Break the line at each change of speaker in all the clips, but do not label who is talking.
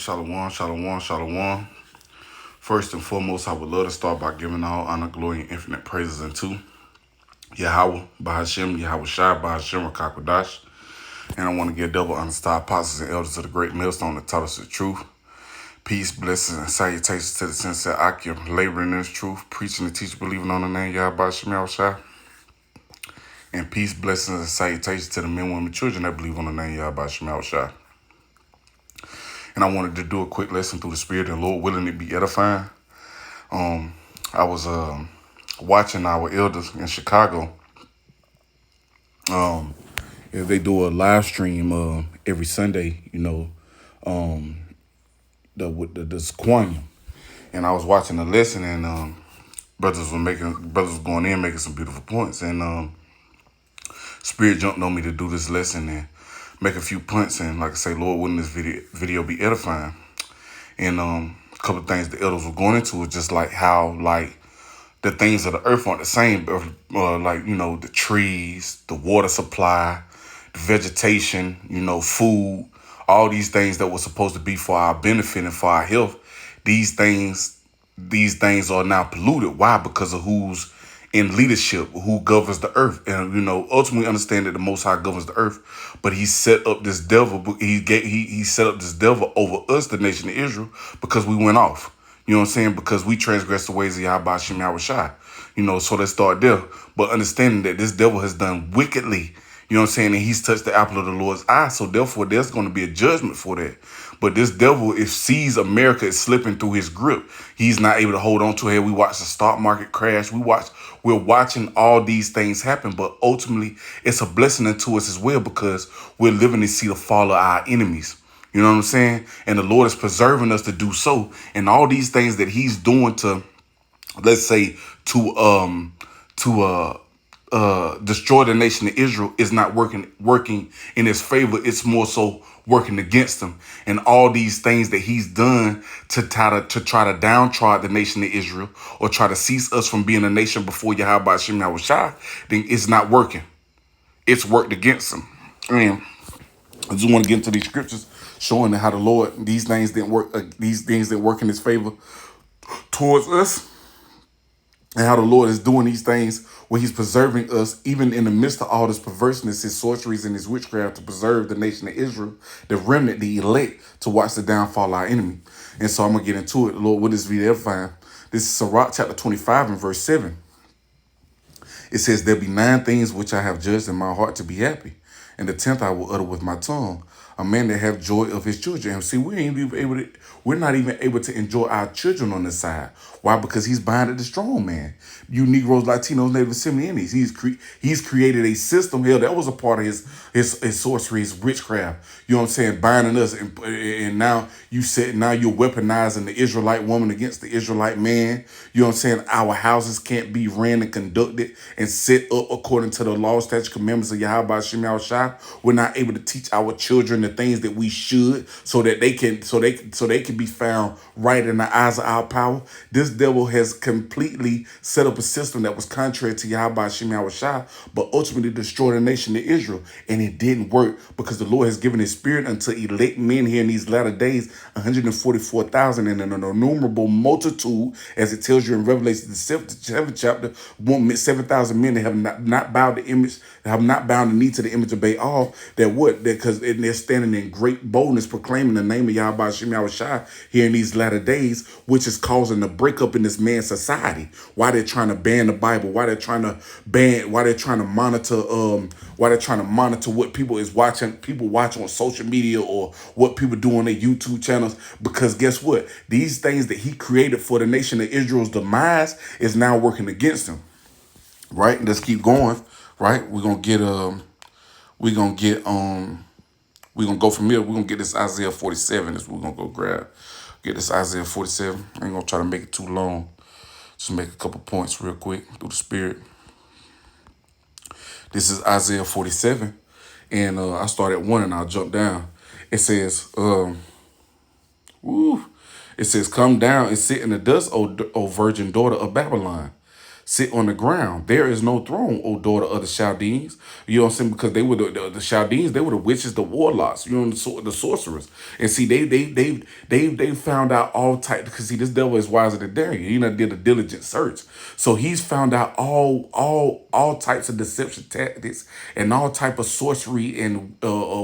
Shalom, shalom, shalom. First and foremost, I would love to start by giving all honor, glory, and infinite praises unto Yahweh, Bahashem, Yahweh Shai, Bahashem, Rakakwadash. And I want to give double honor to our apostles and elders of the great millstone that taught us the truth. Peace, blessings, and salutations to the sincere Akim, laboring in this truth, preaching and teaching, believing on the name Yahweh, Bahashem, Yahweh Shai. And peace, blessings, and salutations to the men, women, children that believe on the name Yahweh, Bahashem, Yahweh Shai. And I wanted to do a quick lesson through the Spirit, and Lord willing it be edifying. I was watching our elders in Chicago. They do a live stream every Sunday, the Sequanium. And I was watching the lesson, and brothers was going in making some beautiful points, and Spirit jumped on me to do this lesson and make a few points, and like I say, Lord willing this video be edifying. And a couple of things the elders were going into is just like how the things of the earth aren't the same, but the trees, the water supply, the vegetation, food, all these things that were supposed to be for our benefit and for our health. These things are now polluted. Why? Because of who's in leadership, who governs the earth. And ultimately understand that the Most High governs the earth, but he set up this devil. He set up this devil over us, the nation of Israel, because we went off. You know what I'm saying? Because we transgressed the ways of Yahweh Shem Yahweh Shai. So let's start there. But understanding that this devil has done wickedly, you know what I'm saying? And he's touched the apple of the Lord's eye. So therefore, there's going to be a judgment for that. But this devil, if sees America is slipping through his grip, he's not able to hold on to it. We watch the stock market crash. We're watching all these things happen. But ultimately, it's a blessing unto us as well, because we're living to see the fall of our enemies. You know what I'm saying? And the Lord is preserving us to do so. And all these things that he's doing to, let's say, to destroy the nation of Israel is not working in his favor. It's more so working against him. And all these things that he's done to try to downtrod the nation of Israel, or try to cease us from being a nation before Yahweh Hashem Yahweh Shai, then it's not working. It's worked against him. And I just want to get into these scriptures showing how the Lord, these things didn't work. These things didn't work in his favor towards us. And how the Lord is doing these things where he's preserving us, even in the midst of all this perverseness, his sorceries, and his witchcraft, to preserve the nation of Israel, the remnant, the elect, to watch the downfall of our enemy. And so I'm going to get into it. Lord, with this video edifying. This is Sirach chapter 25 and verse 7. It says, there be 9 things which I have judged in my heart to be happy, and the 10th I will utter with my tongue. A man that have joy of his children. And see, we're not even able to enjoy our children on this side. Why? Because he's binded the strong man. You Negroes, Latinos, Native Assembly he's created a system. Hell, that was a part of his sorcery, his witchcraft. You know what I'm saying? Binding us, and now you're weaponizing the Israelite woman against the Israelite man. You know what I'm saying? Our houses can't be ran and conducted and set up according to the law, statute, commandments of Yahweh Shem Yahweh Shai. We're not able to teach our children the things that we should, so that they can be found right in the eyes of our power. This devil has completely set up a system that was contrary to Yahweh Shem Yahweh Shai, but ultimately destroyed the nation of Israel. And it didn't work, because the Lord has given his spirit unto elect men here in these latter days, 144,000, and an innumerable multitude, as it tells you in Revelation, the 7th chapter, 7,000 men that have not bowed the image, have not bowed the knee to the image of Baal. Because they're standing in great boldness, proclaiming the name of Yahweh Shem Yahweh Shai here in these latter days, which is causing the breakup in this man's society. Why they're trying to ban the Bible? Why they're trying to monitor what people watch on social media, or what people do on their YouTube channels? Because guess what? These things that he created for the nation of Israel's demise is now working against him. Right? Let's keep going. Right? We're gonna go from here. We're gonna get this Isaiah 47. That's what we're gonna go get this Isaiah 47. I ain't gonna try to make it too long. Just make a couple points real quick through the Spirit. This is Isaiah 47. And I start at 1 and I'll jump down. It says, it says, come down and sit in the dust, O virgin daughter of Babylon. sit on the ground. There is no throne, O daughter of the Chaldeans. You know what I'm saying? Because they were the Chaldeans, they were the witches, the warlocks, you know, the sorcerers. And see, they found out all type, because see, this devil is wiser than Daniel. He done did a diligent search. So he's found out all types of deception tactics and all type of sorcery and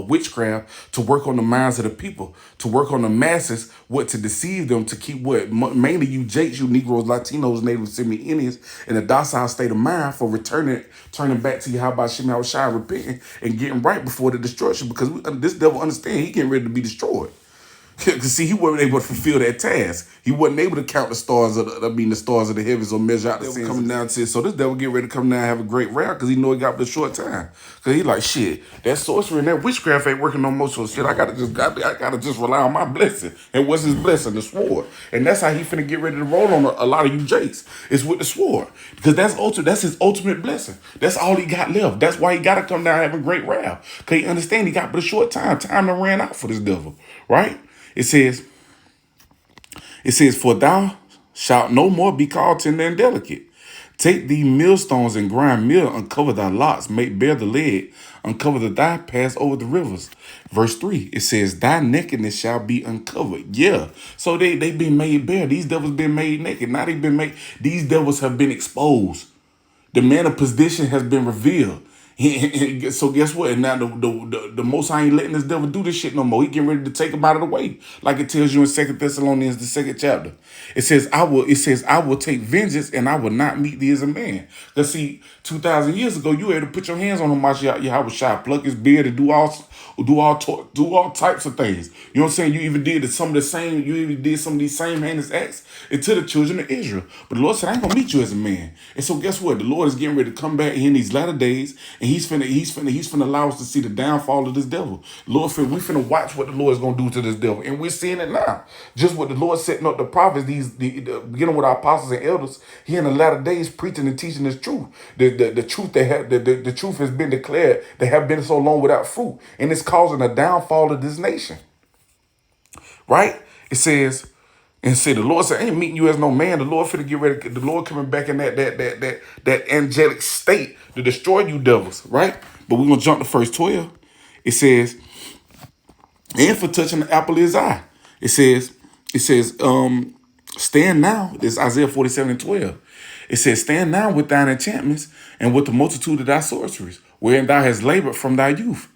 witchcraft to work on the minds of the people, to work on the masses, what to deceive them, to keep what mainly you Jakes, you Negroes, Latinos, Native Semi-Indians in a docile state of mind for turning back to you. How about Shemi Shai, repenting and getting right before the destruction? Because this devil understand he getting ready to be destroyed. Because see, he wasn't able to fulfill that task. He wasn't able to count the stars the stars of the heavens or measure out the sins coming down to it. So this devil get ready to come down and have a great round because he know he got the short time. Because he like, shit, that sorcery and that witchcraft ain't working no more. So shit, I gotta just rely on my blessing. And what's his blessing? The sword. And that's how he finna get ready to roll on a lot of you Jakes. It's with the sword. Because that's his ultimate blessing. That's all he got left. That's why he gotta come down and have a great round. Because he understand he got but a short time. Time done ran out for this devil. Right? It says, for thou shalt no more be called tender and delicate. Take thee millstones and grind meal, uncover thy lots, make bare the lead, uncover the thigh, pass over the rivers. Verse 3, it says, thy nakedness shall be uncovered. Yeah. So they been made bare. These devils been made naked. Now these devils have been exposed. The man of position has been revealed. So guess what? And now the Most High ain't letting this devil do this shit no more. He getting ready to take him out of the way, like it tells you in 2 Thessalonians, the 2nd chapter. It says, I will take vengeance and I will not meet thee as a man. Because see, 2,000 years ago, you had to put your hands on him, Yahweh Shai, pluck his beard and do all types of things. You know what I'm saying? You even did some of these same heinous acts to the children of Israel. But the Lord said, I ain't gonna meet you as a man. And so guess what? The Lord is getting ready to come back in these latter days, and he's finna allow us to see the downfall of this devil. Lord, we finna watch what the Lord is gonna do to this devil. And we're seeing it now. Just what the Lord setting up the prophets, beginning with our apostles and elders, here in the latter days, preaching and teaching this truth. The truth the truth has been declared that have been so long without fruit. And it's causing a downfall of this nation. Right? It says, and say the Lord said, I ain't meeting you as no man. The Lord finna get ready. The Lord coming back in that angelic state to destroy you devils, right? But we're gonna jump to verse 12. It says, and for touching the apple of his eye. It says, stand now. This is Isaiah 47:12. It says, stand now with thine enchantments and with the multitude of thy sorceries, wherein thou hast labored from thy youth.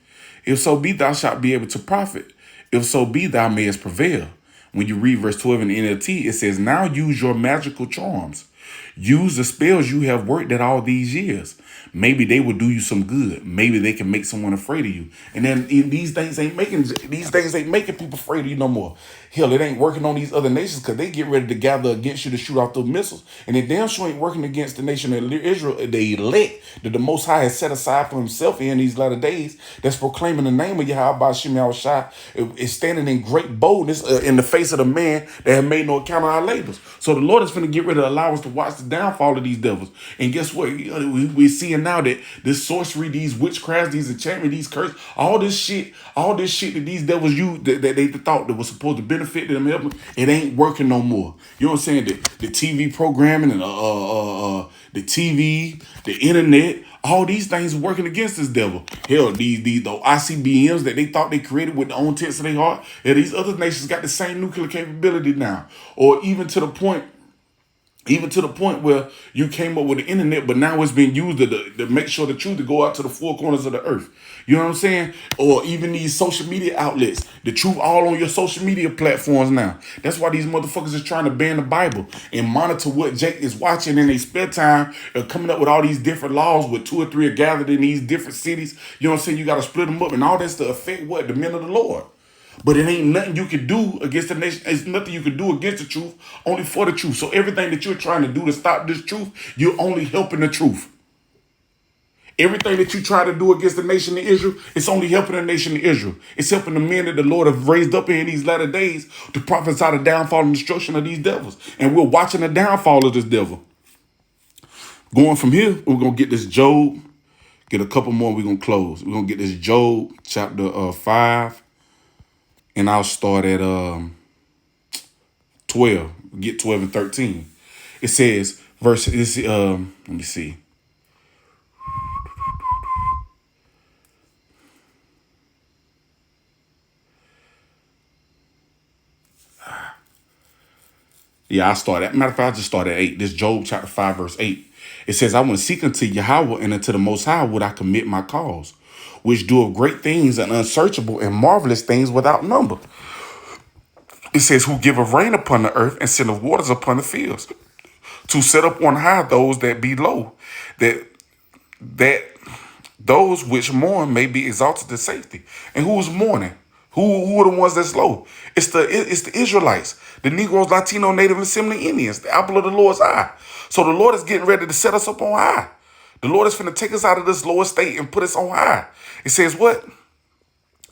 If so be thou shalt be able to profit. If so be thou mayest prevail. When you read verse 12 in the NLT, it says, now use your magical charms. Use the spells you have worked at all these years. Maybe they will do you some good. Maybe they can make someone afraid of you. And then these things ain't making people afraid of you no more. Hell, it ain't working on these other nations because they get ready to gather against you to shoot off those missiles. And it damn sure ain't working against the nation of Israel, the elect that the Most High has set aside for himself in these latter days, that's proclaiming the name of Yahweh Shemi Shai, is standing in great boldness in the face of the man that have made no account of our labors. So the Lord is going to get ready to allow us to watch the downfall of these devils. And guess what? We're seeing now that this sorcery, these witchcrafts, these enchantments, these curses, all this shit that these devils use that they thought that was supposed to benefit them, help them, it ain't working no more. You know what I'm saying? The TV programming and the TV, the internet, all these things are working against this devil. Hell, the ICBMs that they thought they created with their own tents of their heart, yeah, these other nations got the same nuclear capability now. Or even to the point where you came up with the internet, but now it's being used to make sure the truth to go out to the four corners of the earth. You know what I'm saying? Or even these social media outlets, the truth all on your social media platforms now. That's why these motherfuckers is trying to ban the Bible and monitor what Jake is watching in their spare time, coming up with all these different laws with 2 or 3 are gathered in these different cities. You know what I'm saying? You got to split them up and all that's to affect what? The men of the Lord. But it ain't nothing you can do against the nation. It's nothing you can do against the truth, only for the truth. So everything that you're trying to do to stop this truth, you're only helping the truth. Everything that you try to do against the nation of Israel, it's only helping the nation of Israel. It's helping the men that the Lord have raised up in these latter days to prophesy the downfall and destruction of these devils. And we're watching the downfall of this devil. Going from here, we're going to get this Job, get a couple more, we're going to close. We're going to get this Job chapter 5. And I'll start at 12. Get 12 and 13. It says, Verse is let me see. Yeah, I started. Matter of fact, I just started at 8. This Job chapter 5, verse 8. It says, I will seek unto Yahweh, and unto the Most High would I commit my cause, which doeth great things and unsearchable and marvelous things without number. It says, who giveth rain upon the earth and sendeth waters upon the fields, to set up on high those that be low, that those which mourn may be exalted to safety. And who is mourning? Who are the ones that's low? It's the Israelites, the Negroes, Latino, Native, and Assembly Indians, the apple of the Lord's eye. So the Lord is getting ready to set us up on high. The Lord is finna take us out of this lower state and put us on high. It says what?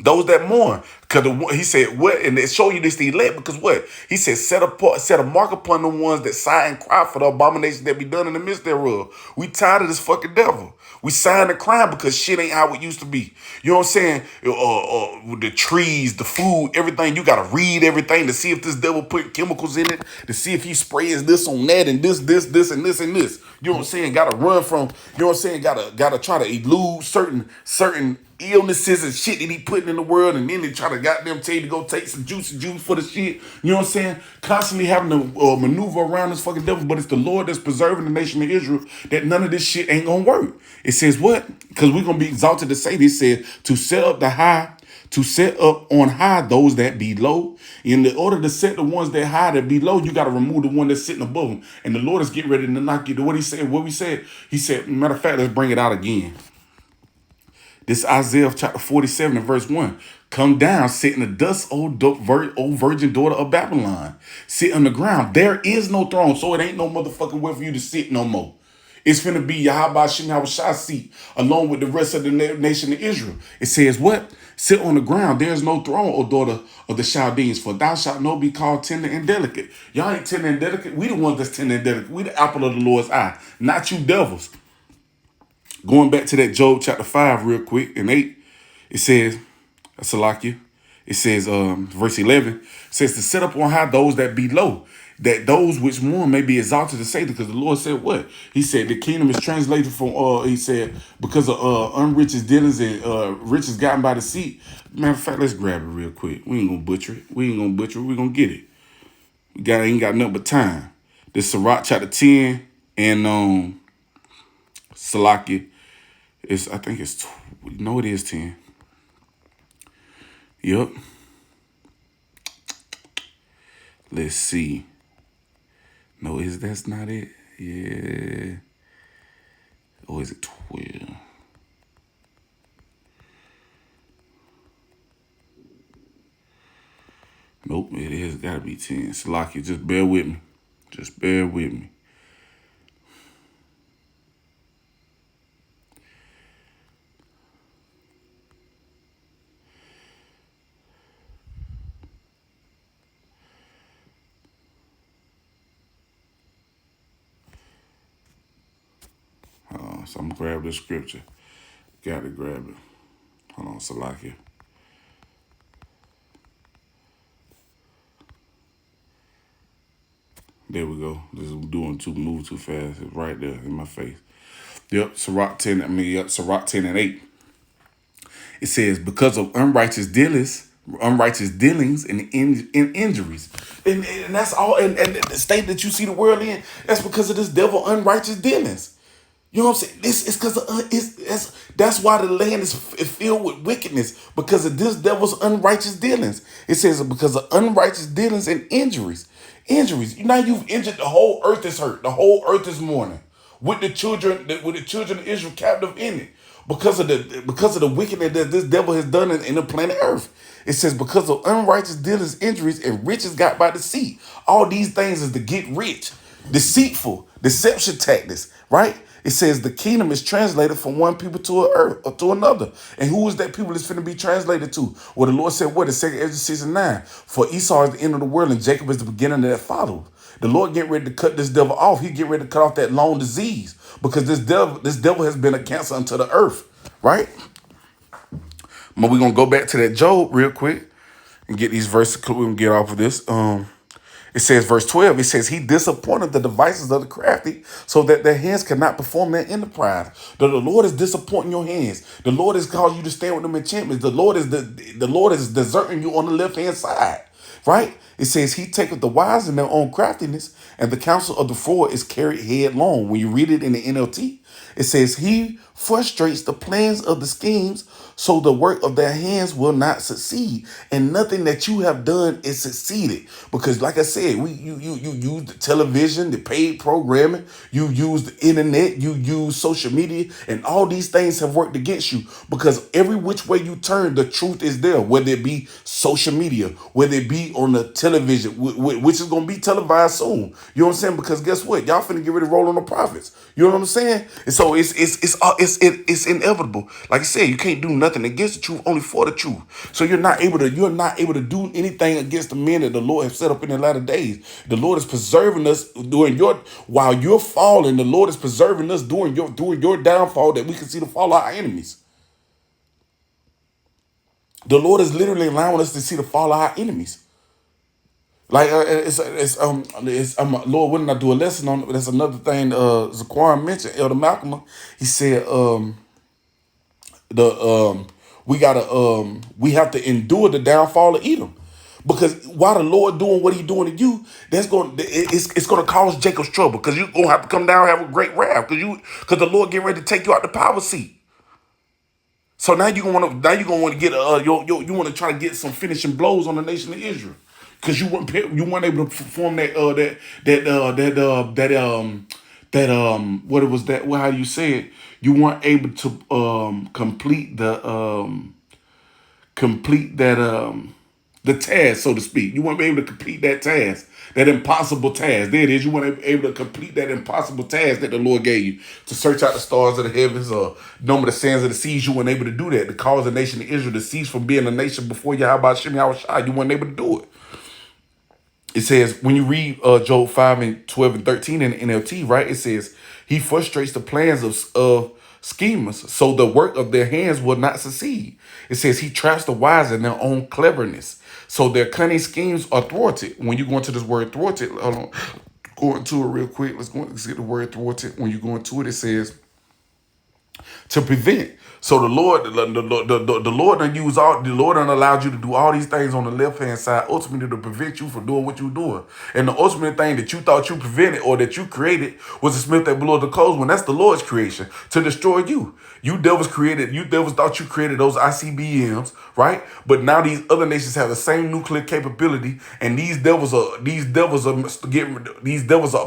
Those that mourn, because he said what, and it show you this the elect, because what he said, set a mark upon the ones that sigh and cry for the abomination that be done in the midst thereof. We tired of this fucking devil. We sighing and crying because shit ain't how it used to be. You know what I'm saying? With the trees, the food, everything. You gotta read everything to see if this devil put chemicals in it, to see if he sprays this on that and this, and this and this. You know what I'm saying? Gotta run from. You know what I'm saying? Gotta try to elude certain illnesses and shit that he putting in the world, and then they try to goddamn tell you to go take some juice for the shit. You know what I'm saying? Constantly having to maneuver around this fucking devil, but it's the Lord that's preserving the nation of Israel, that none of this shit ain't gonna work. It says what? Because we're gonna be exalted to say this. Says to set up on high those that be low. In order to set the ones that high that be low, you got to remove the one that's sitting above them. And the Lord is getting ready to knock you to what he said. What we said, he said, matter of fact, let's bring it out again. This Isaiah chapter 47 and verse 1. Come down, sit in the dust, O virgin daughter of Babylon. Sit on the ground. There is no throne, so it ain't no motherfucking way for you to sit no more. It's finna be Yahweh Shem Yahushua seat along with the rest of the nation of Israel. It says what? Sit on the ground. There is no throne, O daughter of the Chaldeans, for thou shalt not be called tender and delicate. Y'all ain't tender and delicate. We the ones that's tender and delicate. We the apple of the Lord's eye, not you devils. Going back to that Job chapter 5 real quick, and 8, it says, Salakia, it says, verse 11, says to set up on high those that be low, that those which mourn may be exalted to Satan, because the Lord said what? He said the kingdom is translated from, he said, because of unriches dealings and riches gotten by the seat. Matter of fact, let's grab it real quick. We ain't gonna butcher it. We're gonna get it. Ain't got nothing but time. This Sirach chapter 10 and Salakia. I think it's, no, it is 10. Yep. Let's see. No, that's not it? Yeah. Or is it 12? Nope, it is gotta be 10. Salaki, just bear with me. Just bear with me. So I'm gonna grab this scripture. Gotta grab it. Hold on, Salakia. There we go. This is doing move too fast. It's right there in my face. Yep, Sirach 10 and 8. It says, because of unrighteous dealings and injuries. And that's all, and the state that you see the world in, that's because of this devil unrighteous dealings. You know what I'm saying? This is because that's why the land is filled with wickedness, because of this devil's unrighteous dealings. It says because of unrighteous dealings and injuries. Now you've injured, the whole earth is hurt. The whole earth is mourning. With the children of Israel captive in it. Because of the wickedness that this devil has done in the planet Earth. It says because of unrighteous dealings, injuries, and riches got by deceit. All these things is to get rich. Deceitful, deception tactics, right? It says the kingdom is translated from one people to another. And who is that people that's finna be translated to? Well, the Lord said what in 2 Ezra 6 and 9? For Esau is the end of the world and Jacob is the beginning of that follow. The Lord getting ready to cut this devil off. He getting ready to cut off that long disease, because this devil has been a cancer unto the earth, right? But we're gonna go back to that Job real quick and get these verses. We're gonna get off of this. It says, verse 12, it says, he disappointed the devices of the crafty so that their hands cannot perform their enterprise. The Lord is disappointing your hands. The Lord is causing you to stand with them enchantments. The Lord is deserting you on the left hand side. Right? It says he taketh the wise in their own craftiness, and the counsel of the forward is carried headlong. When you read it in the NLT, it says he frustrates the plans of the schemes, so the work of their hands will not succeed, and nothing that you have done is succeeded. Because, like I said, you use the television, the paid programming, you use the internet, you use social media, and all these things have worked against you. Because every which way you turn, the truth is there. Whether it be social media, whether it be on the television, which is going to be televised soon. You know what I'm saying? Because guess what? Y'all finna get ready to roll on the profits. You know what I'm saying? And so it's inevitable. Like I said, you can't do nothing against the truth, only for the truth. So you're not able to do anything against the men that the Lord has set up in the latter days. The Lord is preserving us while you're falling. The Lord is preserving us during your downfall, that we can see the fall of our enemies. The Lord is literally allowing us to see the fall of our enemies. Like Lord, when I do a lesson on it, that's another thing. Zaquan mentioned, Elder Malcolm. He said the we have to endure the downfall of Edom, because while the Lord doing what He doing to you, it's gonna cause Jacob's trouble, because you're gonna have to come down and have a great wrath, because the Lord getting ready to take you out the power seat. So now you're gonna want to get you want to try to get some finishing blows on the nation of Israel, because you weren't able to perform what it was that, well, how you say it, you weren't able to complete the task, so to speak. You weren't able to complete that task, that impossible task. There it is. You weren't able to complete that impossible task that the Lord gave you, to search out the stars of the heavens or number the sands of the seas. You weren't able to do that, to cause the nation of Israel to cease from being a nation before Yahweh Shem Yahushua. You weren't able to do it. It says, when you read Job 5 and 12 and 13 in the NLT, right? It says, he frustrates the plans of schemers, so the work of their hands will not succeed. It says he traps the wise in their own cleverness, so their cunning schemes are thwarted. When you go into this word thwarted, hold on, go into it real quick. Let's get the word thwarted. When you go into it, it says to prevent. So the Lord done use all, the Lord done allowed you to do all these things on the left hand side, ultimately to prevent you from doing what you're doing. And the ultimate thing that you thought you prevented or that you created was the smith that blew the coals, when that's the Lord's creation to destroy you. You devils thought you created those ICBMs, right? But now these other nations have the same nuclear capability, and these devils are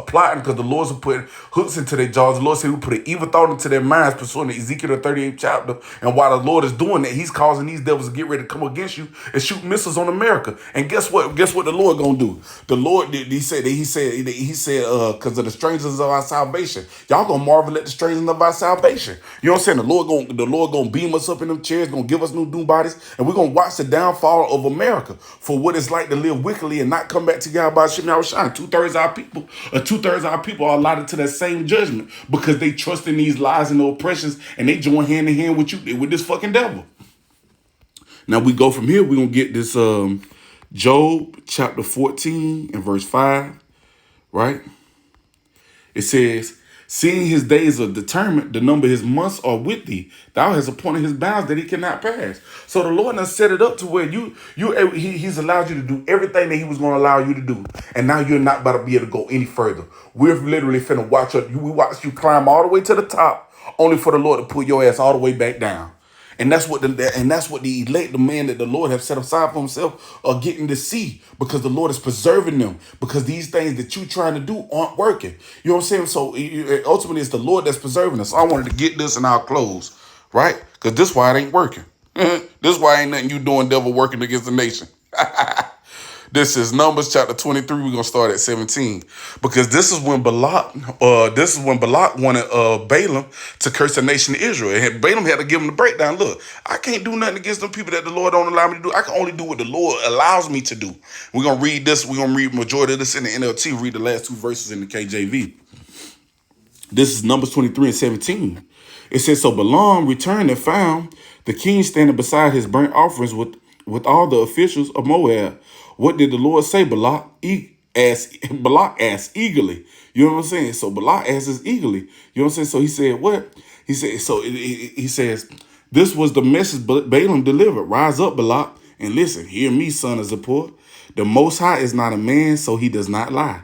plotting, because the Lord's putting hooks into their jaws. The Lord said we put an evil thought into their minds, pursuing Ezekiel the 38th chapter. And while the Lord is doing that, He's causing these devils to get ready to come against you and shoot missiles on America. And guess what? Guess what the Lord gonna do? The Lord, He said, because of the strangers of our salvation, y'all gonna marvel at the strangers of our salvation. You know what I'm saying? The Lord gonna beam us up in them chairs, gonna give us new bodies, and we're gonna watch the downfall of America for what it's like to live wickedly and not come back to God by Shem Yahushua. Two-thirds of our people are allotted to that same judgment, because they trust in these lies and the oppressions, and they join hand in hand with this fucking devil. Now we go from here. We're gonna get this Job chapter 14 and verse 5, right? It says, seeing his days are determined, the number of his months are with thee. Thou hast appointed his bounds that he cannot pass. So the Lord has set it up to where he's allowed you to do everything that he was going to allow you to do. And now you're not about to be able to go any further. We're literally finna watch you climb all the way to the top, only for the Lord to pull your ass all the way back down. And that's what the elect, the man that the Lord have set aside for himself, are getting to see, because the Lord is preserving them, because these things that you're trying to do aren't working. You know what I'm saying? So ultimately it's the Lord that's preserving us. So I wanted to get this and I'll close, right? Because this why it ain't working. This why ain't nothing you doing, devil, working against the nation. This is Numbers chapter 23. We're going to start at 17. Because this is when Balak wanted Balaam to curse the nation of Israel. And Balaam had to give him the breakdown. Look, I can't do nothing against them people that the Lord don't allow me to do. I can only do what the Lord allows me to do. We're going to read this. We're going to read majority of this in the NLT. Read the last two verses in the KJV. This is Numbers 23 and 17. It says, so Balaam returned and found the king standing beside his burnt offerings with all the officials of Moab. What did the Lord say, Balak? Eat Balak asked eagerly. You know what I'm saying? So Balak asks eagerly. You know what I'm saying? So he said, what? He said, so he says, this was the message Balaam delivered. Rise up, Balak, and listen. Hear me, son of Zippor. The Most High is not a man, so he does not lie.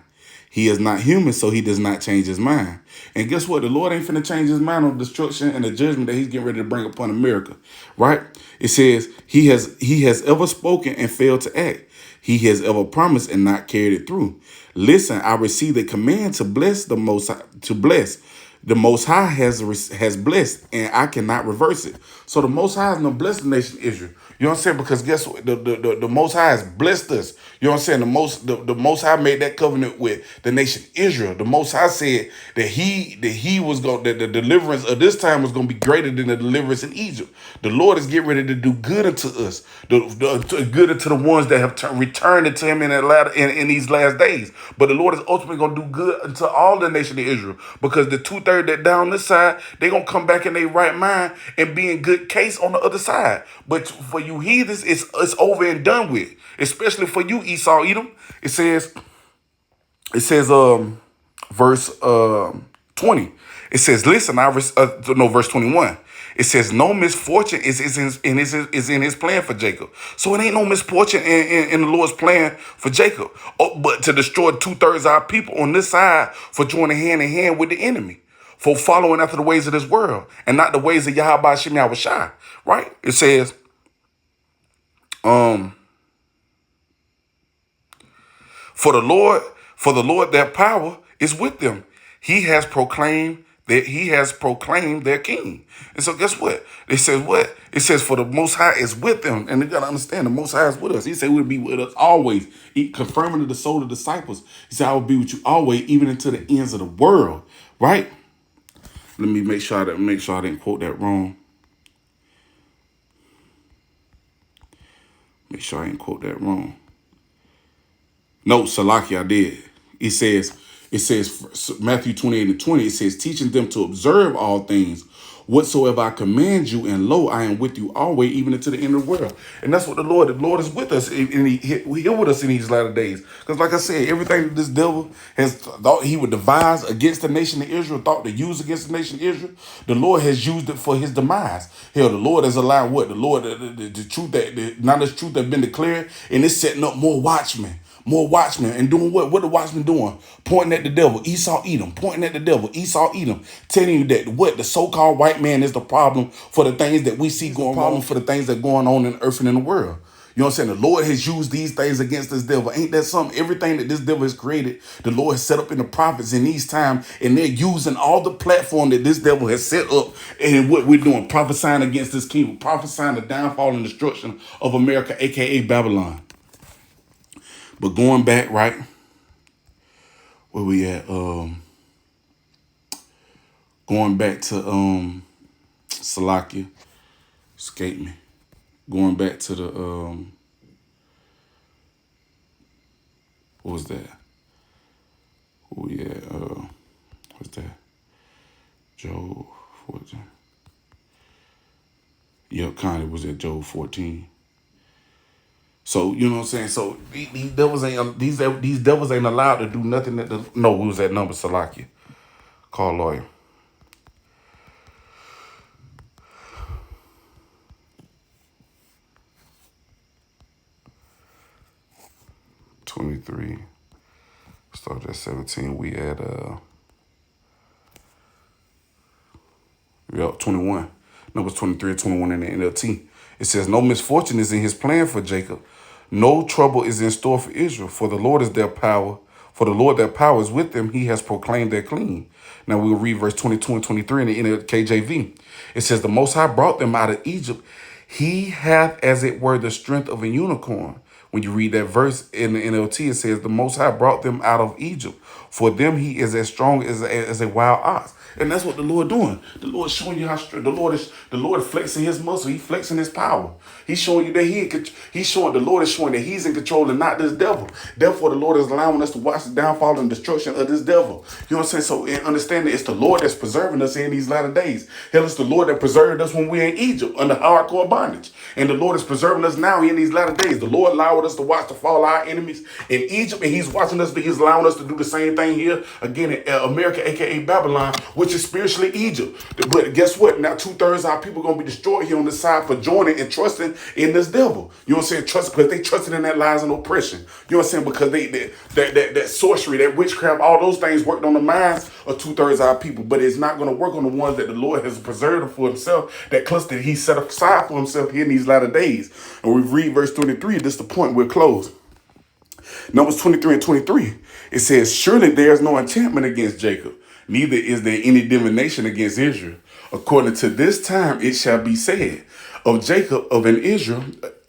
He is not human, so he does not change his mind. And guess what? The Lord ain't finna change his mind on destruction and the judgment that he's getting ready to bring upon America. Right? It says he has ever spoken and failed to act. He has ever promised and not carried it through. Listen, I received a command to bless the Most High, to bless. The Most High has blessed, and I cannot reverse it. So the Most High has no blessed the nation of Israel. You know what I'm saying? Because guess what? The Most High has blessed us. You know what I'm saying? The Most High made that covenant with the nation Israel. The Most High said that he was going that the deliverance of this time was going to be greater than the deliverance in Egypt. The Lord is getting ready to do good unto us, good unto the ones that have returned into Him in these last days. But the Lord is ultimately going to do good unto all the nation of Israel, because the 2/3 that down this side, they're going to come back in their right mind and be in good case on the other side. But for you heathens, it's over and done with. Especially for you, Esau, Edom. It says, verse 20. It says, listen, verse 21. It says, no misfortune is in his plan for Jacob. So it ain't no misfortune in the Lord's plan for Jacob. But to destroy 2/3 of our people on this side for joining hand in hand with the enemy, for following after the ways of this world and not the ways of Yahweh Shem Yahushai. Right? It says, for the Lord, their power is with them. He has proclaimed their king. And so guess what? It says what? It says for the Most High is with them. And you got to understand the Most High is with us. He said we'll be with us always. Confirming to the soul of the disciples. He said I will be with you always, even until the ends of the world. Right? Let me make sure I didn't quote that wrong. Make sure I didn't quote that wrong. No, Salaki, I did. It says Matthew 28:20, it says, teaching them to observe all things whatsoever I command you, and lo, I am with you always, even unto the end of the world. And that's what the Lord is with us, and He's with us in these latter days. Because like I said, everything that this devil has thought he would devise against the nation of Israel, thought to use against the nation of Israel, the Lord has used it for his demise. Hell, the Lord has allowed what? The Lord, the truth that, not this truth that been declared, and it's setting up more watchmen. More watchmen. And doing what? What the watchmen doing? Pointing at the devil, Esau, Edom. Pointing at the devil, Esau, Edom. Telling you that what? The so-called white man is the problem for the things that we see going on, for the things that are going on in earth and in the world. You know what I'm saying? The Lord has used these things against this devil. Ain't that something? Everything that this devil has created, the Lord has set up in the prophets in these times, and they're using all the platform that this devil has set up. And what we're doing, prophesying against this king, prophesying the downfall and destruction of America, aka Babylon. But going back, right, where we at? Going back to Salakia, escape me. Going back to the what was that? Oh yeah, what's that? Job 14. Yep, kind of was at Job 14. So you know what I'm saying. So these devils ain't allowed to do nothing. No, we was at number Salakia. Call lawyer. 23. Start at 17. We at 21. Numbers 23 and 21 in the NLT. It says, no misfortune is in his plan for Jacob. No trouble is in store for Israel. For the Lord is their power. For the Lord their power is with them. He has proclaimed their clean. Now we'll read verse 22 and 23 in the KJV. It says, the Most High brought them out of Egypt. He hath as it were the strength of a unicorn. When you read that verse in the NLT, it says, the Most High brought them out of Egypt. For them he is as strong as a wild ox. And that's what the Lord doing. The Lord showing you how strong. The Lord is flexing his muscle. He's flexing his power. He's showing you that the Lord is showing that he's in control and not this devil. Therefore, the Lord is allowing us to watch the downfall and destruction of this devil. You know what I'm saying? So in understanding, it's the Lord that's preserving us in these latter days. Hell, it's the Lord that preserved us when we were in Egypt under hardcore bondage. And the Lord is preserving us now in these latter days. The Lord allowed us to watch the fall of our enemies in Egypt, and he's watching us, but he's allowing us to do the same thing here again in America, aka Babylon, which is spiritually Egypt. But guess what? Now 2/3 of our people are going to be destroyed here on this side for joining and trusting in this devil. You know what I'm saying? Trust because they trusted in that lies and oppression. You know what I'm saying? Because that sorcery, that witchcraft, all those things worked on the minds of 2/3 of our people, but it's not going to work on the ones that the Lord has preserved for himself, that cluster he set aside for himself here in these latter days. And we read verse 23. This is the point we're closed. Numbers 23 and 23. It says, surely there is no enchantment against Jacob, neither is there any divination against Israel. According to this time it shall be said of Jacob, of an Israel,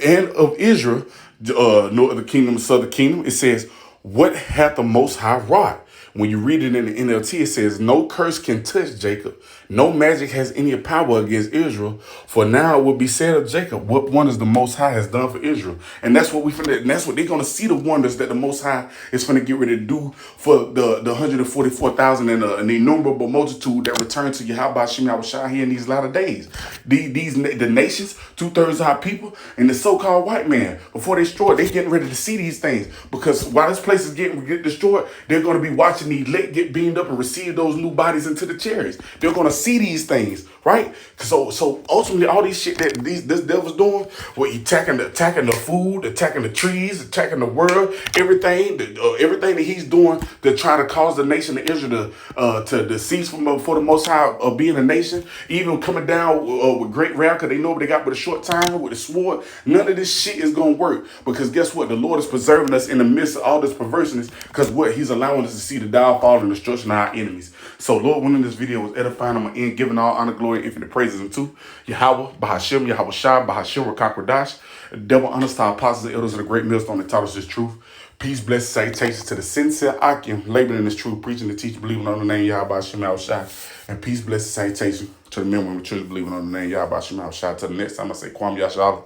and of Israel, north of the kingdom, southern kingdom. It says, what hath the Most High wrought? When you read it in the NLT, it says, no curse can touch Jacob. No magic has any power against Israel. For now it will be said of Jacob, what wonders the Most High has done for Israel. And that's what and that's what they're going to see, the wonders that the Most High is going to get ready to do for the 144,000 and an innumerable multitude that return to Yahweh Shem Yahushua here in these latter days. The nations, 2/3 of our people, and the so-called white man, before they destroy, they're getting ready to see these things. Because while this place is getting destroyed, they're going to be watching the elect get beamed up and receive those new bodies into the chariots. They're going to see these things, right? So ultimately, all these shit that this devil's doing, where he attacking the food, attacking the trees, attacking the world, everything that he's doing to try to cause the nation of Israel to cease from for the Most High of being a nation, even coming down with great wrath, because they know what they got with a short time, with a sword. None of this shit is gonna work, because guess what? The Lord is preserving us in the midst of all this perverseness, because what? He's allowing us to see the downfall and destruction of our enemies. So Lord, when this video was edifying, I'm gonna end giving all honor, glory, and infinite praises unto Yahweh, Bahashim, Yahweh Shai, Bahashim, Rakakwadash, double honors to our apostles and elders of the great millstone that taught us this truth. Peace, blessings, salutations to the sincere Akim, laboring in this truth, preaching the teaching, believing on the name Yahweh Shem Yahushua. And peace, blessings, salutations to the men, women, children, believing on the name Yahweh Shem Yahushua. Till the next time, I say Kwam Yashala.